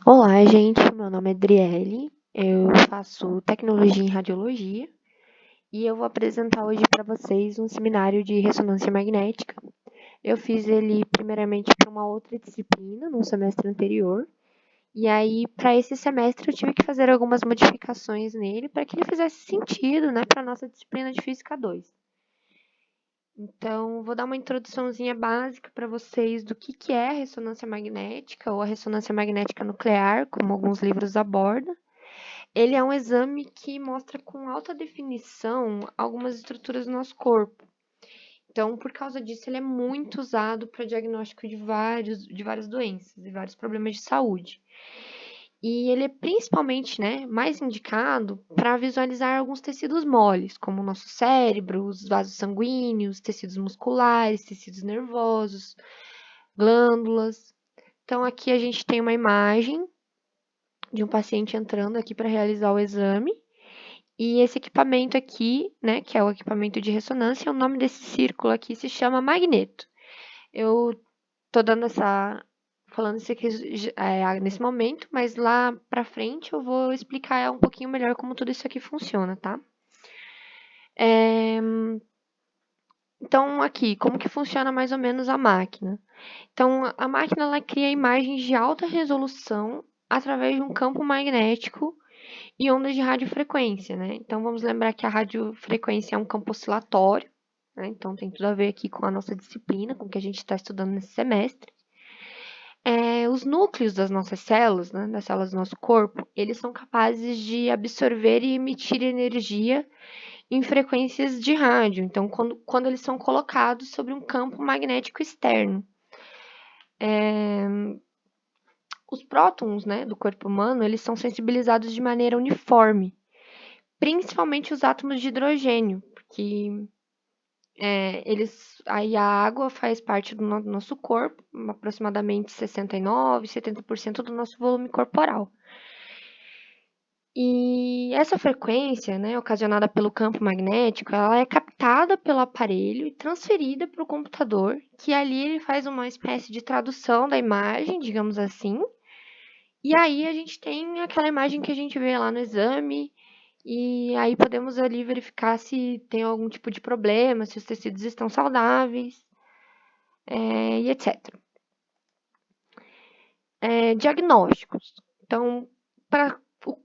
Olá, gente. Meu nome é Adriele. Eu faço tecnologia em radiologia e eu vou apresentar hoje para vocês um seminário de ressonância magnética. Eu fiz ele primeiramente para uma outra disciplina no semestre anterior. E aí, para esse semestre, eu tive que fazer algumas modificações nele para que ele fizesse sentido, né, para a nossa disciplina de Física 2. Então, vou dar uma introduçãozinha básica para vocês do que é a ressonância magnética ou a ressonância magnética nuclear, como alguns livros abordam. Ele é um exame que mostra com alta definição algumas estruturas do nosso corpo. Então, por causa disso, ele é muito usado para diagnóstico de várias doenças e vários problemas de saúde. E ele é principalmente, né, mais indicado para visualizar alguns tecidos moles, como o nosso cérebro, os vasos sanguíneos, tecidos musculares, tecidos nervosos, glândulas. Então, aqui a gente tem uma imagem de um paciente entrando aqui para realizar o exame. E esse equipamento aqui, né, que é o equipamento de ressonância, o nome desse círculo aqui se chama magneto. Eu tô falando isso aqui nesse momento, mas lá pra frente eu vou explicar um pouquinho melhor como tudo isso aqui funciona, tá? Então, aqui, como que funciona mais ou menos a máquina? Então, a máquina ela cria imagens de alta resolução através de um campo magnético e ondas de radiofrequência, né? Então, vamos lembrar que a radiofrequência é um campo oscilatório, né? Então, tem tudo a ver aqui com a nossa disciplina, com o que a gente está estudando nesse semestre. Os núcleos das nossas células, né, das células do nosso corpo, eles são capazes de absorver e emitir energia em frequências de rádio. Então, quando eles são colocados sobre um campo magnético externo. Os prótons, né, do corpo humano, eles são sensibilizados de maneira uniforme, principalmente os átomos de hidrogênio, porque aí a água faz parte do nosso corpo, aproximadamente 69, 70% do nosso volume corporal. E essa frequência, né, ocasionada pelo campo magnético, ela é captada pelo aparelho e transferida para o computador, que ali ele faz uma espécie de tradução da imagem, digamos assim. E aí a gente tem aquela imagem que a gente vê lá no exame, e aí podemos ali verificar se tem algum tipo de problema, se os tecidos estão saudáveis, e etc. Diagnósticos. Então,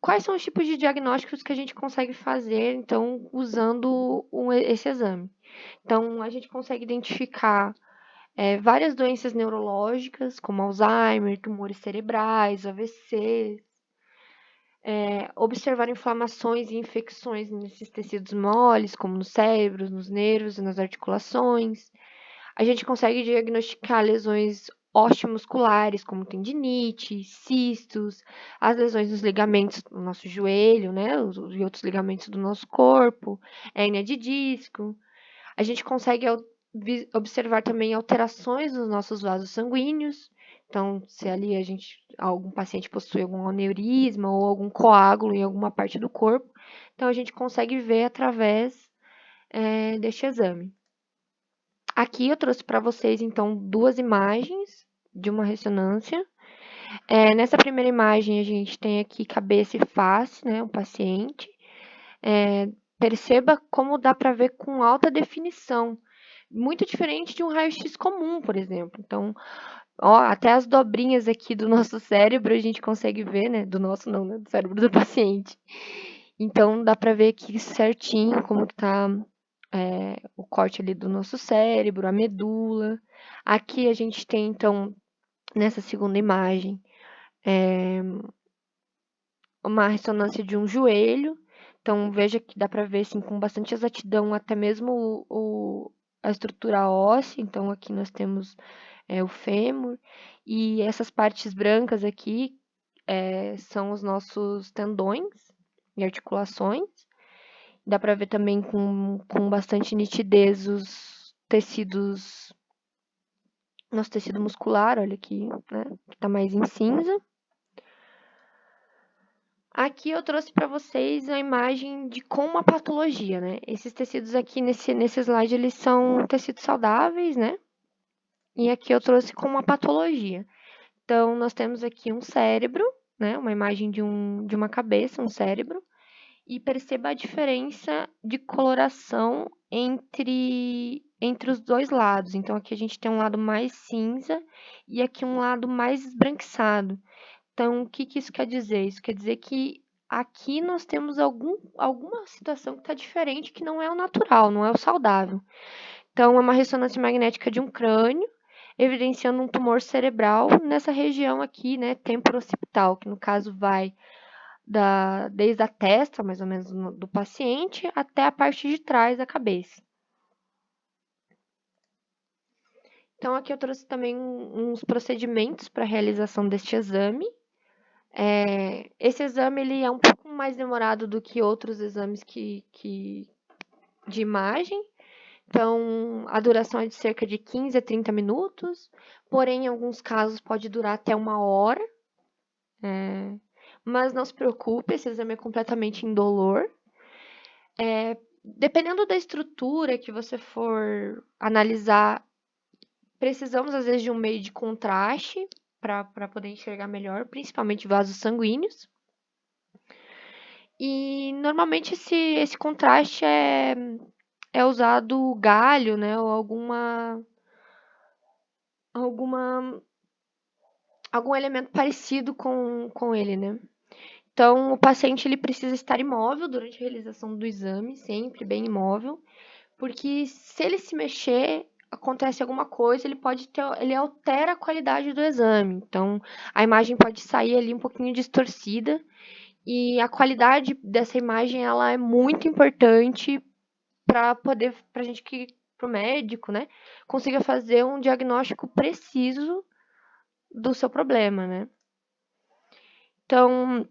quais são os tipos de diagnósticos que a gente consegue fazer, então, usando esse exame? Então, a gente consegue identificar várias doenças neurológicas, como Alzheimer, tumores cerebrais, AVC, observar inflamações e infecções nesses tecidos moles, como no cérebro, nos nervos e nas articulações. A gente consegue diagnosticar lesões osteomusculares, como tendinite, cistos, as lesões nos ligamentos do nosso joelho, né, e outros ligamentos do nosso corpo, hérnia de disco. A gente consegue observar também alterações nos nossos vasos sanguíneos. Então, se ali algum paciente possui algum aneurisma ou algum coágulo em alguma parte do corpo, então a gente consegue ver através deste exame. Aqui eu trouxe para vocês, então, duas imagens de uma ressonância. Nessa primeira imagem, a gente tem aqui cabeça e face, né, o paciente. Perceba como dá para ver com alta definição, muito diferente de um raio-x comum, por exemplo. Então, ó, até as dobrinhas aqui do nosso cérebro a gente consegue ver, né? Do nosso não, né? Do cérebro do paciente. Então, dá para ver aqui certinho como que tá o corte ali do nosso cérebro, a medula. Aqui a gente tem, então, nessa segunda imagem, uma ressonância de um joelho. Então, veja que dá para ver assim, com bastante exatidão até mesmo a estrutura óssea. Então, aqui nós temos o fêmur. E essas partes brancas aqui são os nossos tendões e articulações. Dá para ver também com bastante nitidez os tecidos, nosso tecido muscular, olha aqui, né, que está mais em cinza. Aqui eu trouxe para vocês a imagem de com uma patologia, né? Esses tecidos aqui nesse slide, eles são tecidos saudáveis, né? E aqui eu trouxe com uma patologia. Então, nós temos aqui um cérebro, né, uma imagem de uma cabeça, um cérebro, e perceba a diferença de coloração entre os dois lados. Então, aqui a gente tem um lado mais cinza e aqui um lado mais esbranquiçado. Então, o que isso quer dizer? Isso quer dizer que aqui nós temos alguma situação que está diferente, que não é o natural, não é o saudável. Então, é uma ressonância magnética de um crânio, evidenciando um tumor cerebral nessa região aqui, né, temporo-occipital, que no caso vai desde a testa, mais ou menos, do paciente, até a parte de trás da cabeça. Então, aqui eu trouxe também uns procedimentos para a realização deste exame. Esse exame ele é um pouco mais demorado do que outros exames de imagem. Então, a duração é de cerca de 15 a 30 minutos, porém, em alguns casos pode durar até 1 hora. Mas não se preocupe, esse exame é completamente indolor. Dependendo da estrutura que você for analisar, precisamos às vezes de um meio de contraste para poder enxergar melhor, principalmente vasos sanguíneos. E normalmente esse contraste é usado galho, né, ou algum elemento parecido com ele, né? Então, o paciente ele precisa estar imóvel durante a realização do exame, sempre bem imóvel, porque se ele se mexer, acontece alguma coisa, ele altera a qualidade do exame. Então, a imagem pode sair ali um pouquinho distorcida e a qualidade dessa imagem ela é muito importante para o médico, né, consiga fazer um diagnóstico preciso do seu problema, né? Então,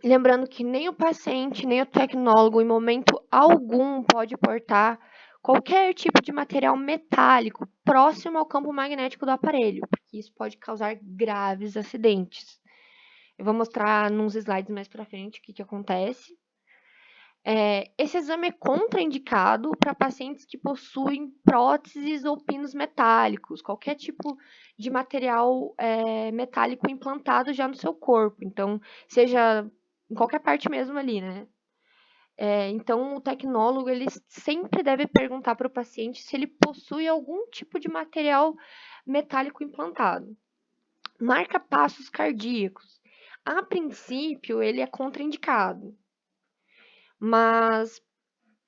lembrando que nem o paciente, nem o tecnólogo, em momento algum, pode portar qualquer tipo de material metálico próximo ao campo magnético do aparelho, porque isso pode causar graves acidentes. Eu vou mostrar nos slides mais para frente o que acontece. Esse exame é contraindicado para pacientes que possuem próteses ou pinos metálicos, qualquer tipo de material metálico implantado já no seu corpo. Então, seja em qualquer parte mesmo ali, né? Então, o tecnólogo ele sempre deve perguntar para o paciente se ele possui algum tipo de material metálico implantado. Marca-passos cardíacos. A princípio, ele é contraindicado, mas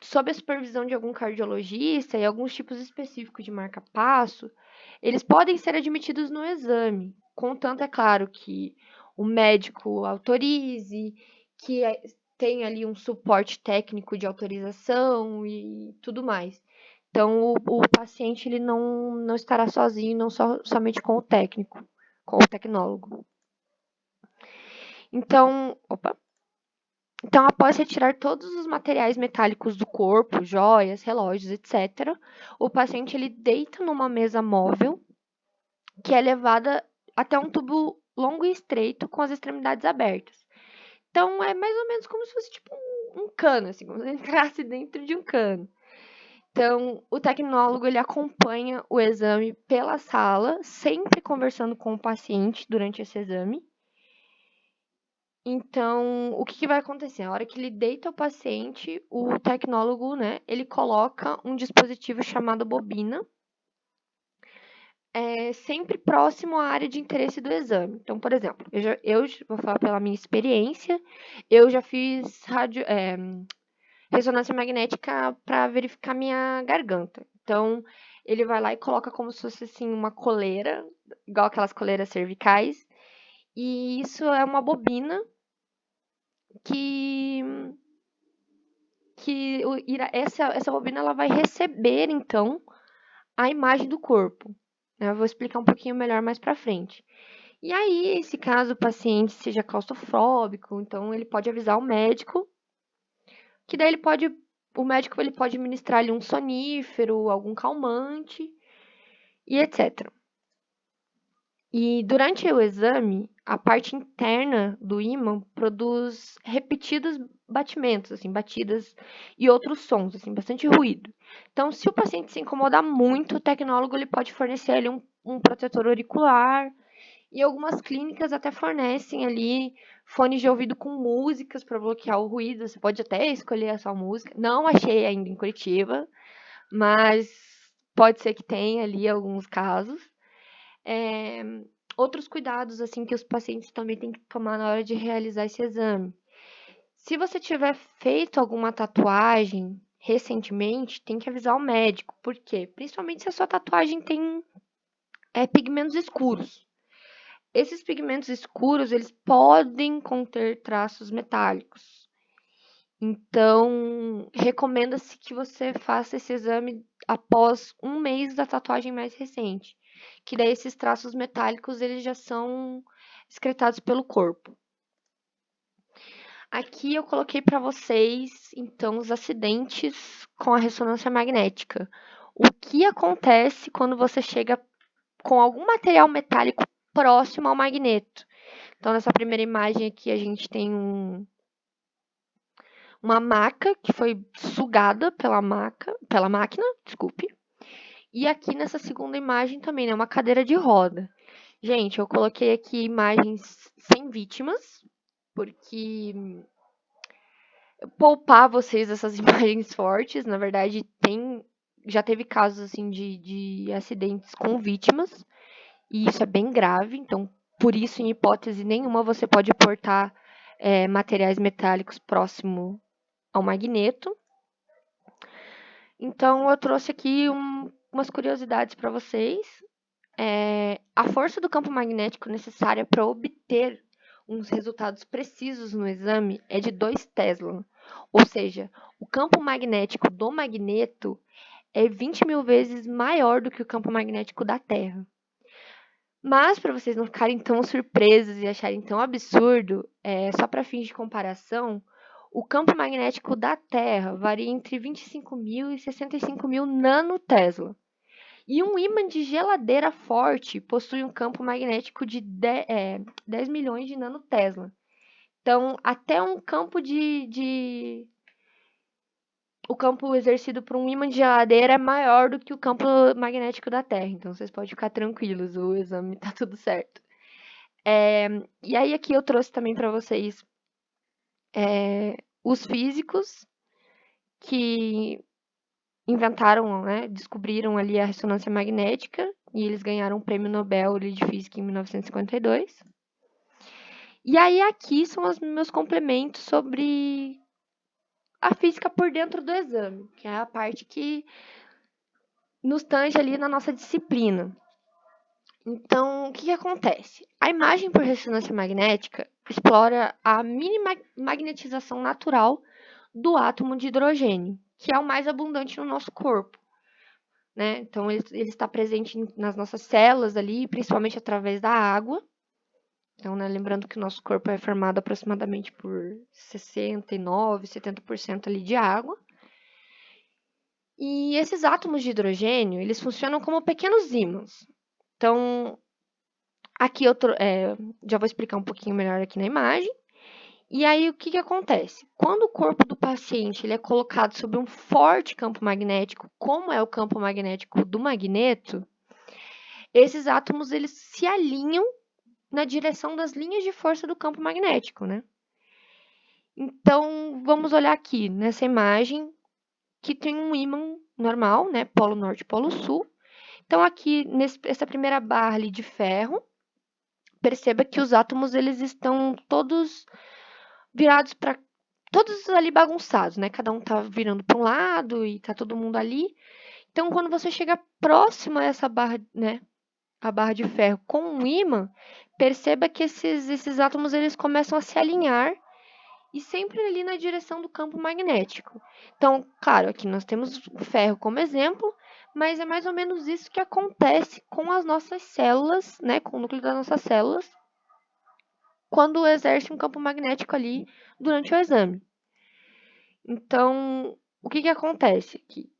sob a supervisão de algum cardiologista e alguns tipos específicos de marca-passo, eles podem ser admitidos no exame, contanto, é claro, que o médico autorize, que tem ali um suporte técnico de autorização e tudo mais. Então, o paciente ele não estará sozinho, não somente com o técnico, com o tecnólogo. Então, após retirar todos os materiais metálicos do corpo, joias, relógios, etc., o paciente ele deita numa mesa móvel que é levada até um tubo longo e estreito com as extremidades abertas. Então, é mais ou menos como se fosse tipo um cano, assim, como se entrasse dentro de um cano. Então, o tecnólogo ele acompanha o exame pela sala, sempre conversando com o paciente durante esse exame. Então, o que vai acontecer? A hora que ele deita o paciente, o tecnólogo, né, ele coloca um dispositivo chamado bobina, sempre próximo à área de interesse do exame. Então, por exemplo, eu vou falar pela minha experiência, eu já fiz ressonância magnética para verificar minha garganta. Então, ele vai lá e coloca como se fosse assim uma coleira, igual aquelas coleiras cervicais, e isso é uma bobina que essa bobina ela vai receber, então, a imagem do corpo. Eu vou explicar um pouquinho melhor mais para frente. E aí, se caso o paciente seja claustrofóbico, então ele pode avisar o médico, que daí o médico ele pode ministrar ali um sonífero, algum calmante e etc. E durante o exame, a parte interna do ímã produz repetidos batimentos, assim, batidas e outros sons, assim, bastante ruído. Então, se o paciente se incomodar muito, o tecnólogo ele pode fornecer ali um protetor auricular E algumas clínicas até fornecem ali fones de ouvido com músicas para bloquear o ruído. Você pode até escolher a sua música. Não achei ainda em Curitiba, mas pode ser que tenha ali alguns casos. É, outros cuidados assim que os pacientes também têm que tomar na hora de realizar esse exame. Se você tiver feito alguma tatuagem recentemente, tem que avisar o médico. Por quê? Principalmente se a sua tatuagem tem pigmentos escuros. Esses pigmentos escuros, eles podem conter traços metálicos. Então, recomenda-se que você faça esse exame após um mês da tatuagem mais recente, que daí esses traços metálicos eles já são excretados pelo corpo. Aqui eu coloquei para vocês, então, os acidentes com a ressonância magnética. O que acontece quando você chega com algum material metálico próximo ao magneto? Então, nessa primeira imagem aqui, a gente tem uma maca que foi sugada pela máquina, desculpe. E aqui nessa segunda imagem também, né, uma cadeira de roda. Gente, eu coloquei aqui imagens sem vítimas, porque poupar vocês dessas imagens fortes. Na verdade, já teve casos assim de acidentes com vítimas, e isso é bem grave. Então, por isso, em hipótese nenhuma, você pode portar materiais metálicos próximo ao magneto. Então, eu trouxe aqui umas curiosidades para vocês. A força do campo magnético necessária para obter uns resultados precisos no exame é de 2 Tesla. Ou seja, o campo magnético do magneto é 20.000 vezes maior do que o campo magnético da Terra. Mas, para vocês não ficarem tão surpresos e acharem tão absurdo, só para fins de comparação, o campo magnético da Terra varia entre 25.000 e 65.000 nanotesla. E um ímã de geladeira forte possui um campo magnético de 10 milhões de nanotesla. Então, até um campo o campo exercido por um ímã de geladeira é maior do que o campo magnético da Terra. Então, vocês podem ficar tranquilos, o exame tá tudo certo. E aí, aqui eu trouxe também para vocês os físicos que inventaram, né, descobriram ali a ressonância magnética, e eles ganharam o Prêmio Nobel de Física em 1952. E aí aqui são os meus complementos sobre a física por dentro do exame, que é a parte que nos tange ali na nossa disciplina. Então, o que acontece? A imagem por ressonância magnética explora a mínima magnetização natural do átomo de hidrogênio, que é o mais abundante no nosso corpo. Né? Então, ele está presente nas nossas células ali, principalmente através da água. Então, né, lembrando que o nosso corpo é formado aproximadamente por 69, 70% ali de água. E esses átomos de hidrogênio, eles funcionam como pequenos ímãs. Então, aqui eu já vou explicar um pouquinho melhor aqui na imagem. E aí, o que acontece? Quando o corpo do paciente ele é colocado sob um forte campo magnético, como é o campo magnético do magneto, esses átomos eles se alinham na direção das linhas de força do campo magnético, né? Então, vamos olhar aqui nessa imagem que tem um ímã normal, né? Polo norte e polo sul. Então, aqui nessa primeira barra ali de ferro, perceba que os átomos eles estão todos virados para todos ali bagunçados, né? Cada um tá virando para um lado e tá todo mundo ali. Então, quando você chega próximo a essa barra, né, a barra de ferro com um ímã, perceba que esses átomos eles começam a se alinhar e sempre ali na direção do campo magnético. Então, claro, aqui nós temos o ferro como exemplo, mas é mais ou menos isso que acontece com as nossas células, né, com o núcleo das nossas células, quando exerce um campo magnético ali durante o exame. Então, o que acontece aqui?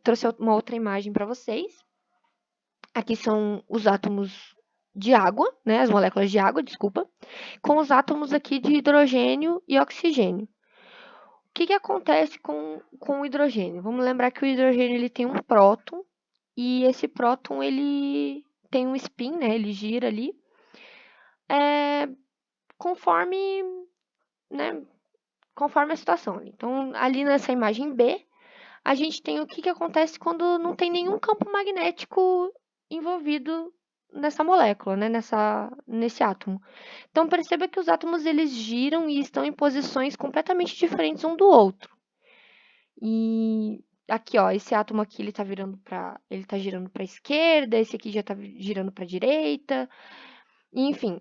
Trouxe uma outra imagem para vocês. Aqui são os átomos de água, né, as moléculas de água, desculpa, com os átomos aqui de hidrogênio e oxigênio. O que acontece com o hidrogênio? Vamos lembrar que o hidrogênio ele tem um próton, e esse próton ele tem um spin, né? Ele gira ali, conforme, né? Conforme a situação. Então, ali nessa imagem B, a gente tem o que acontece quando não tem nenhum campo magnético envolvido nessa molécula, né? Nesse átomo. Então, perceba que os átomos eles giram e estão em posições completamente diferentes um do outro. E aqui, ó, esse átomo aqui ele tá girando para a esquerda, esse aqui já tá girando para a direita, enfim.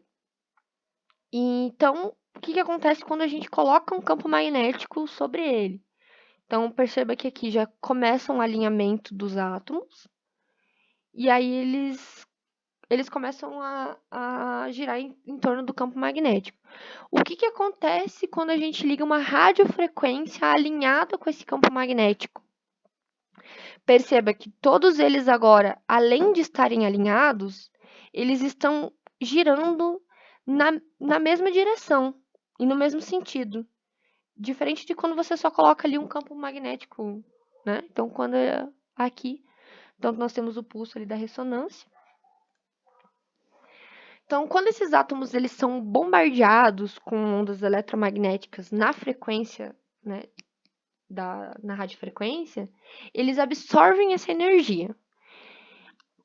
Então, o que acontece quando a gente coloca um campo magnético sobre ele? Então, perceba que aqui já começa um alinhamento dos átomos, e aí eles começam a girar em torno do campo magnético. O que acontece quando a gente liga uma radiofrequência alinhada com esse campo magnético? Perceba que todos eles agora, além de estarem alinhados, eles estão girando na mesma direção e no mesmo sentido. Diferente de quando você só coloca ali um campo magnético, né? Então, quando aqui, então nós temos o pulso ali da ressonância. Então, quando esses átomos eles são bombardeados com ondas eletromagnéticas na frequência, né, na radiofrequência, eles absorvem essa energia.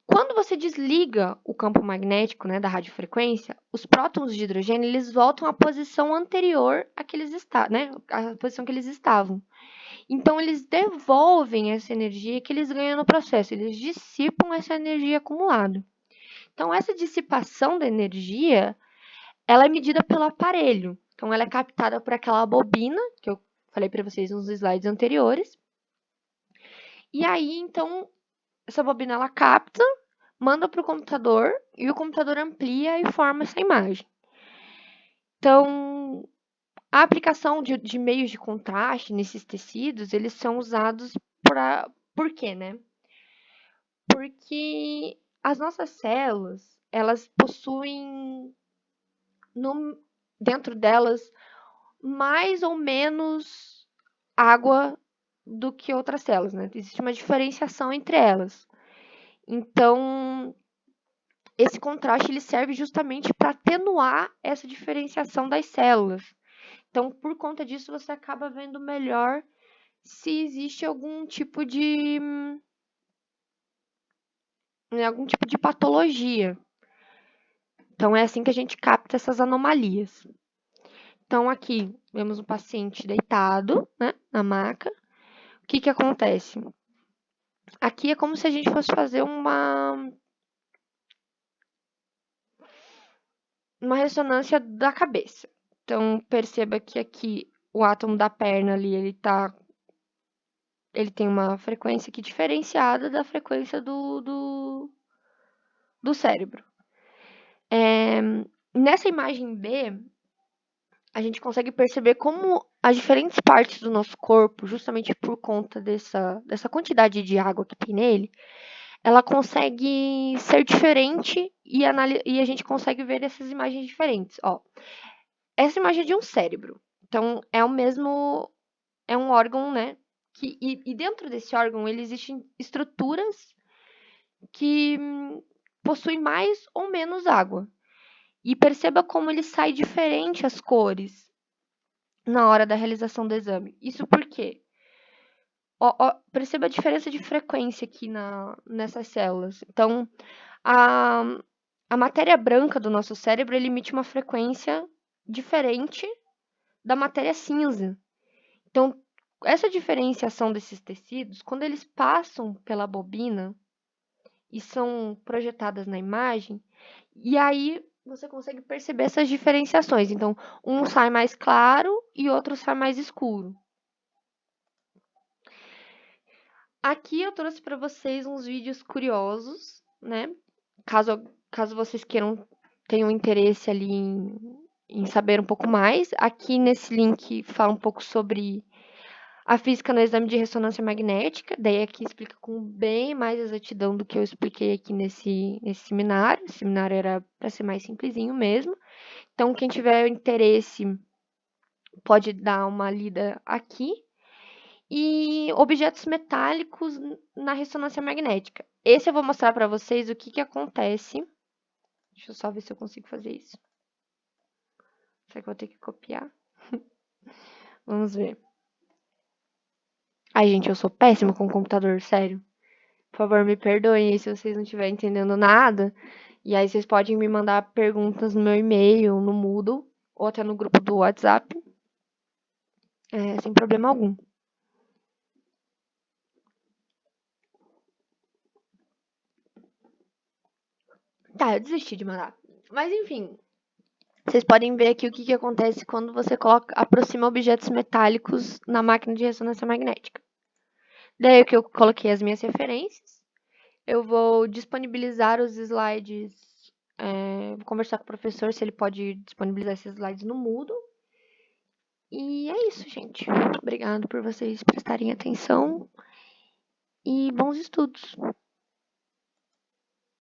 Quando você desliga o campo magnético, né, da radiofrequência, os prótons de hidrogênio eles voltam à posição anterior à que eles né, à posição que eles estavam. Então, eles devolvem essa energia que eles ganham no processo, eles dissipam essa energia acumulada. Então, essa dissipação da energia, ela é medida pelo aparelho. Então, ela é captada por aquela bobina, que eu falei para vocês nos slides anteriores. E aí, então, essa bobina, ela capta, manda para o computador, e o computador amplia e forma essa imagem. Então, a aplicação de meios de contraste nesses tecidos, eles são usados por quê, né? Porque as nossas células, elas possuem dentro delas mais ou menos água do que outras células, né? Existe uma diferenciação entre elas. Então, esse contraste ele serve justamente para atenuar essa diferenciação das células. Então, por conta disso, você acaba vendo melhor se existe algum tipo de patologia. Então, é assim que a gente capta essas anomalias. Então, aqui, vemos um paciente deitado, né, na maca. O que acontece? Aqui é como se a gente fosse fazer uma ressonância da cabeça. Então, perceba que aqui o átomo da perna ali, ele tem uma frequência aqui diferenciada da frequência do cérebro. Nessa imagem B, a gente consegue perceber como as diferentes partes do nosso corpo, justamente por conta dessa quantidade de água que tem nele, ela consegue ser diferente e a gente consegue ver essas imagens diferentes. Ó, essa imagem é de um cérebro. Então, é um órgão, né? E dentro desse órgão, existem estruturas que possuem mais ou menos água. E perceba como ele sai diferente as cores na hora da realização do exame. Isso por quê? Perceba a diferença de frequência aqui nessas células. Então, a matéria branca do nosso cérebro ele emite uma frequência diferente da matéria cinza. Então, essa diferenciação desses tecidos, quando eles passam pela bobina e são projetadas na imagem, e aí você consegue perceber essas diferenciações. Então, um sai mais claro e outro sai mais escuro. Aqui eu trouxe para vocês uns vídeos curiosos, né? Caso vocês tenham interesse ali em saber um pouco mais. Aqui nesse link fala um pouco sobre a física no exame de ressonância magnética. Daí aqui explica com bem mais exatidão do que eu expliquei aqui nesse seminário. O seminário era para ser mais simplesinho mesmo. Então, quem tiver interesse pode dar uma lida aqui. E objetos metálicos na ressonância magnética. Esse eu vou mostrar pra vocês o que que acontece. Deixa eu só ver se eu consigo fazer isso. Será que eu vou ter que copiar? Vamos ver. Ai, gente, eu sou péssima com computador, sério. Por favor, me perdoem aí se vocês não estiverem entendendo nada. E aí vocês podem me mandar perguntas no meu e-mail, no Moodle, ou até no grupo do WhatsApp, sem problema algum. Tá, eu desisti de mandar. Mas enfim, vocês podem ver aqui o que que acontece quando você aproxima objetos metálicos na máquina de ressonância magnética. Daí o que eu coloquei as minhas referências. Eu vou disponibilizar os slides, vou conversar com o professor se ele pode disponibilizar esses slides no Moodle. E é isso, gente. Obrigado por vocês prestarem atenção e bons estudos.